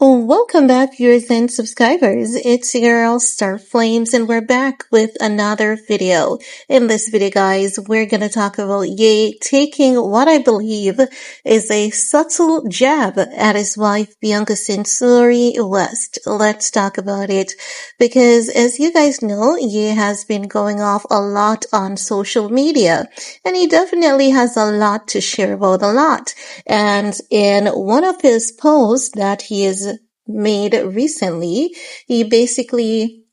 Welcome back, viewers and subscribers. It's your girl, Star Flames, and we're back with another video. In this video, guys, we're gonna talk about Ye taking what I believe is a subtle jab at his wife, Bianca Censori West. Let's talk about it, because as you guys know, Ye has been going off a lot on social media, and he definitely has a lot to share about a lot. And in one of his posts that he is made recently, he basically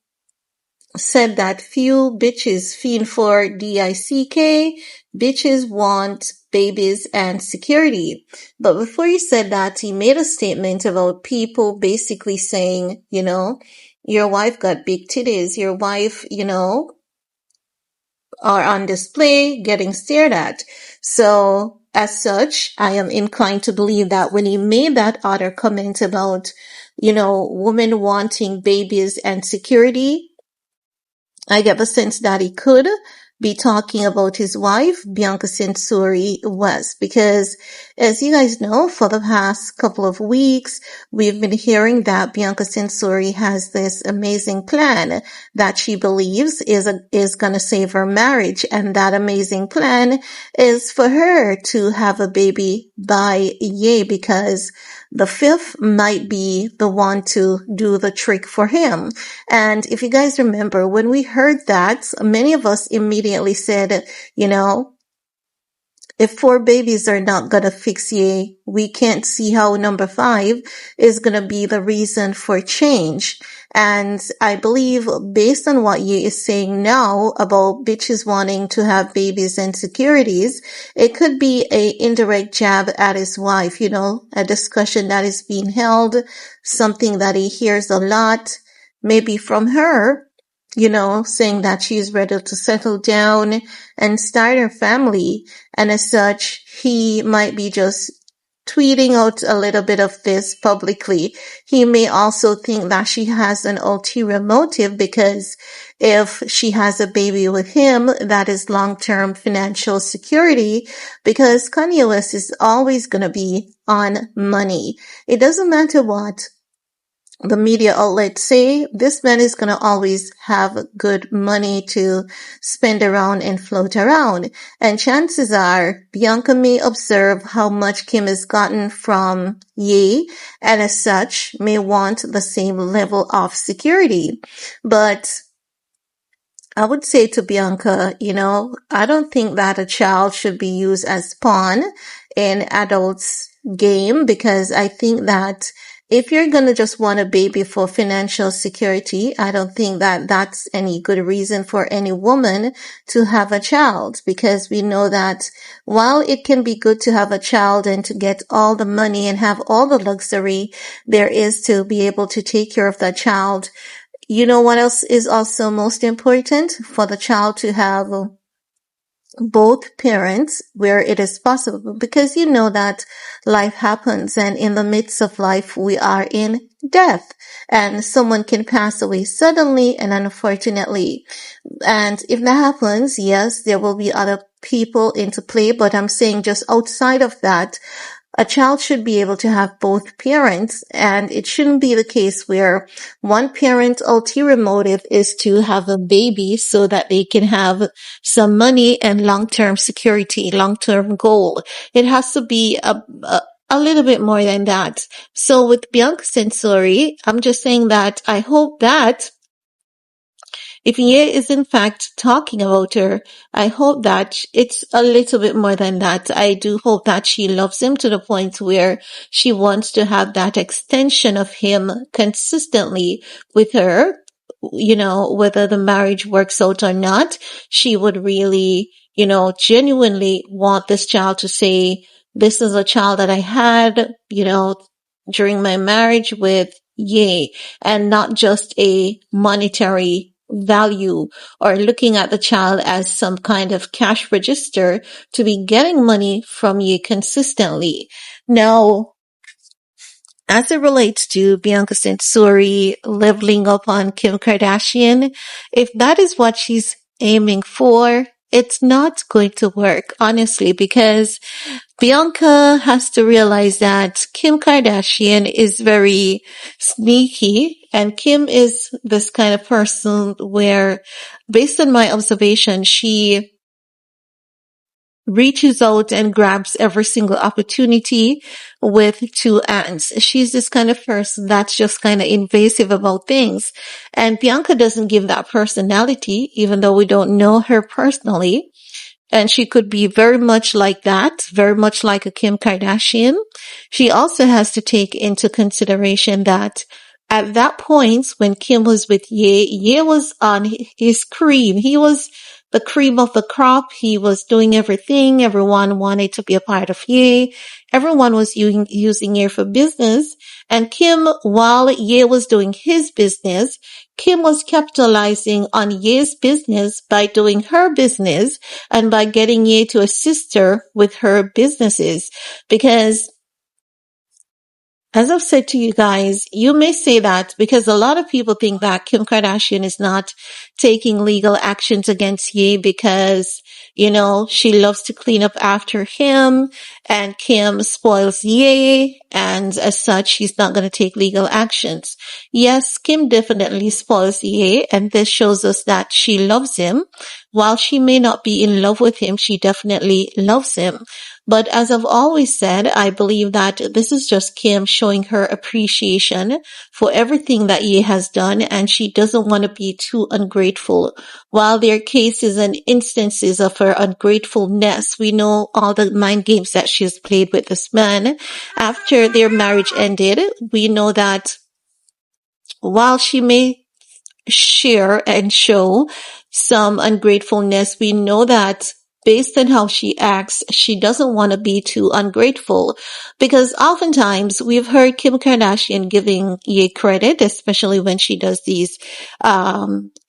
said that few bitches fiend for DICK, bitches want babies and security. But before he said that, he made a statement about people basically saying, your wife got big titties, your wife, are on display, getting stared at. So, as such, I am inclined to believe that when he made that other comment about, women wanting babies and security, I get the sense that he could be talking about his wife, Bianca Censori West, because as you guys know, for the past couple of weeks, we've been hearing that Bianca Censori has this amazing plan that she believes is going to save her marriage. And that amazing plan is for her to have a baby by Ye, because the fifth might be the one to do the trick for him. And if you guys remember, when we heard that, many of us immediately said, if 4 babies are not going to fix Ye, we can't see how number 5 is going to be the reason for change. And I believe, based on what Ye is saying now about bitches wanting to have babies and securities, it could be a indirect jab at his wife, a discussion that is being held, something that he hears a lot, maybe from her, saying that she's ready to settle down and start her family. And as such, he might be just tweeting out a little bit of this publicly. He may also think that she has an ulterior motive, because if she has a baby with him, that is long-term financial security, because Kanye West is always going to be on money. It doesn't matter what the media outlets say, this man is going to always have good money to spend around and float around. And chances are Bianca may observe how much Kim has gotten from Ye, and as such may want the same level of security. But I would say to Bianca, I don't think that a child should be used as pawn in adults' game, because I think that if you're going to just want a baby for financial security, I don't think that that's any good reason for any woman to have a child, because we know that while it can be good to have a child and to get all the money and have all the luxury there is to be able to take care of that child, you know what else is also most important? For the child to have both parents where it is possible, because you know that life happens, and in the midst of life we are in death, and someone can pass away suddenly and unfortunately. And if that happens, yes, there will be other people into play, but I'm saying just outside of that, a child should be able to have both parents, and it shouldn't be the case where one parent's ulterior motive is to have a baby so that they can have some money and long-term security, long-term goal. It has to be a little bit more than that. So with Bianca Censori, I'm just saying that I hope that if Ye is in fact talking about her, I hope that it's a little bit more than that. I do hope that she loves him to the point where she wants to have that extension of him consistently with her. Whether the marriage works out or not, she would really, genuinely want this child to say, this is a child that I had, during my marriage with Ye, and not just a monetary value, or looking at the child as some kind of cash register to be getting money from you consistently. Now, as it relates to Bianca Censori leveling up on Kim Kardashian, if that is what she's aiming for, it's not going to work, honestly, because Bianca has to realize that Kim Kardashian is very sneaky, and Kim is this kind of person where, based on my observation, she reaches out and grabs every single opportunity with two hands. She's this kind of person that's just kind of invasive about things. And Bianca doesn't give that personality, even though we don't know her personally. And she could be very much like that, very much like a Kim Kardashian. She also has to take into consideration that at that point when Kim was with Ye was on his cream. He was the cream of the crop. He was doing everything. Everyone wanted to be a part of Ye. Everyone was using Ye for business. And Kim, while Ye was doing his business, Kim was capitalizing on Ye's business by doing her business and by getting Ye to assist her with her businesses. Because as I've said to you guys, you may say that because a lot of people think that Kim Kardashian is not taking legal actions against Ye because, she loves to clean up after him and Kim spoils Ye, and as such, she's not going to take legal actions. Yes, Kim definitely spoils Ye, and this shows us that she loves him. While she may not be in love with him, she definitely loves him. But as I've always said, I believe that this is just Kim showing her appreciation for everything that Ye has done, and she doesn't want to be too ungrateful. While there are cases and instances of her ungratefulness, we know all the mind games that she's played with this man. After their marriage ended, we know that while she may share and show some ungratefulness, we know that based on how she acts, she doesn't want to be too ungrateful, because oftentimes we've heard Kim Kardashian giving Ye credit, especially when she does these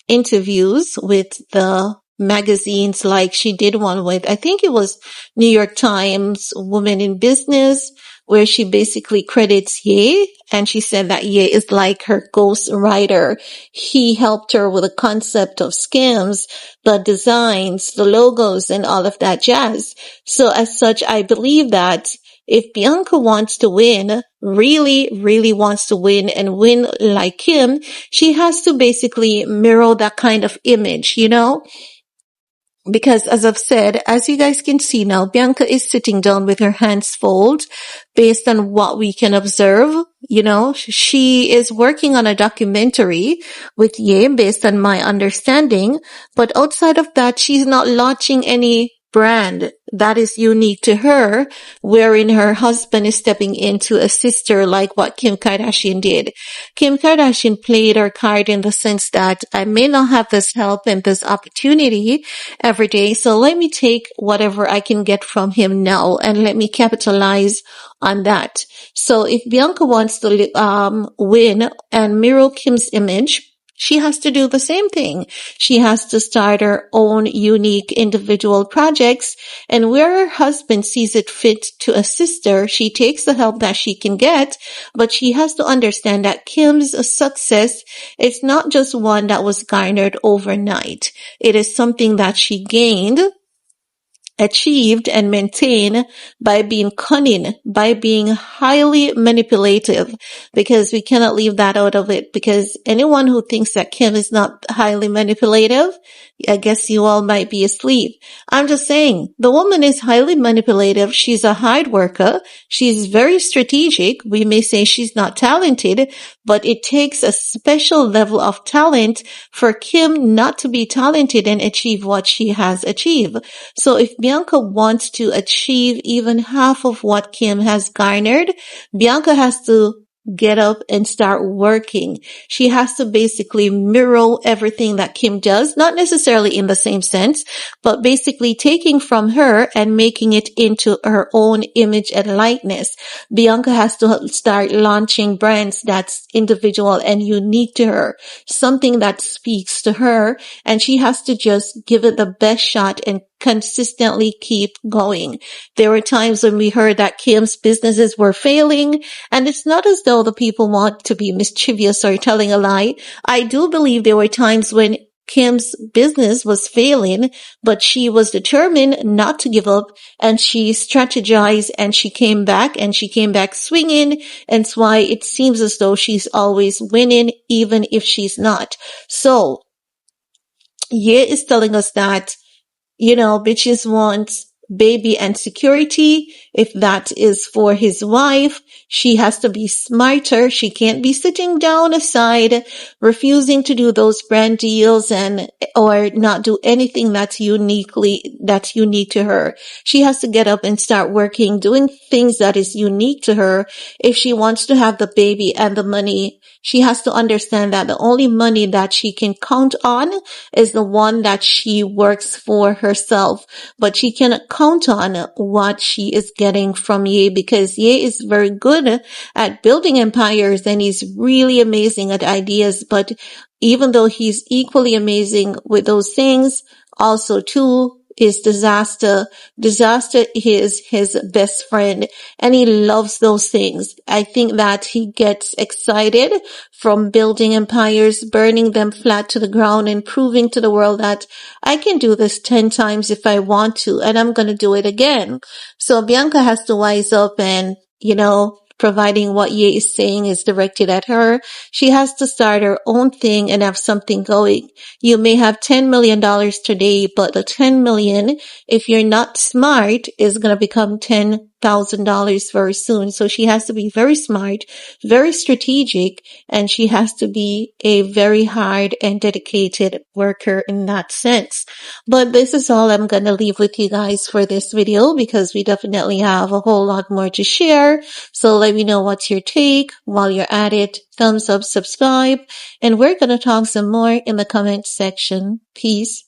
interviews with the magazines, like she did one with, I think it was New York Times Woman in Business, where she basically credits Ye, and she said that Ye is like her ghost writer. He helped her with the concept of scams, the designs, the logos, and all of that jazz. So as such, I believe that if Bianca wants to win, really, really wants to win and win like Kim, she has to basically mirror that kind of image, Because as I've said, as you guys can see now, Bianca is sitting down with her hands folded based on what we can observe. She is working on a documentary with Ye based on my understanding. But outside of that, she's not launching any brand that is unique to her, wherein her husband is stepping in to assist her like what Kim Kardashian did. Kim Kardashian played her card in the sense that I may not have this help and this opportunity every day, so let me take whatever I can get from him now and let me capitalize on that. So if Bianca wants to win and mirror Kim's image, she has to do the same thing. She has to start her own unique individual projects, and where her husband sees it fit to assist her, she takes the help that she can get, but she has to understand that Kim's success is not just one that was garnered overnight. It is something that she gained, achieved, and maintained by being cunning, by being highly manipulative, because we cannot leave that out of it, because anyone who thinks that Kim is not highly manipulative, I guess you all might be asleep. I'm just saying, the woman is highly manipulative. She's a hard worker. She's very strategic. We may say she's not talented, but it takes a special level of talent for Kim not to be talented and achieve what she has achieved. So if Bianca wants to achieve even half of what Kim has garnered, Bianca has to get up and start working. She has to basically mirror everything that Kim does, not necessarily in the same sense, but basically taking from her and making it into her own image and likeness. Bianca has to start launching brands that's individual and unique to her, something that speaks to her, and she has to just give it the best shot and consistently keep going. There were times when we heard that Kim's businesses were failing, and it's not as though the people want to be mischievous or telling a lie. I do believe there were times when Kim's business was failing, but she was determined not to give up, and she strategized, and she came back, and she came back swinging. And it's why it seems as though she's always winning, even if she's not. So, Ye is telling us that, bitches want baby and security. If that is for his wife, she has to be smarter. She can't be sitting down aside, refusing to do those brand deals or not do anything that's unique to her. She has to get up and start working, doing things that is unique to her. If she wants to have the baby and the money, she has to understand that the only money that she can count on is the one that she works for herself. But she cannot count on what she is getting from Ye, because Ye is very good at building empires and he's really amazing at ideas. But even though he's equally amazing with those things, also too is disaster. Disaster is his best friend, and he loves those things. I think that he gets excited from building empires, burning them flat to the ground, and proving to the world that I can do this 10 times if I want to, and I'm going to do it again. So Bianca has to wise up and, providing what Ye is saying is directed at her. She has to start her own thing and have something going. You may have $10 million today, but the 10 million, if you're not smart, is going to become $10,000 very soon. So she has to be very smart, very strategic, and she has to be a very hard and dedicated worker in that sense. But this is all I'm going to leave with you guys for this video, because we definitely have a whole lot more to share. So let me know what's your take. While you're at it, thumbs up, subscribe, and we're going to talk some more in the comment section. Peace.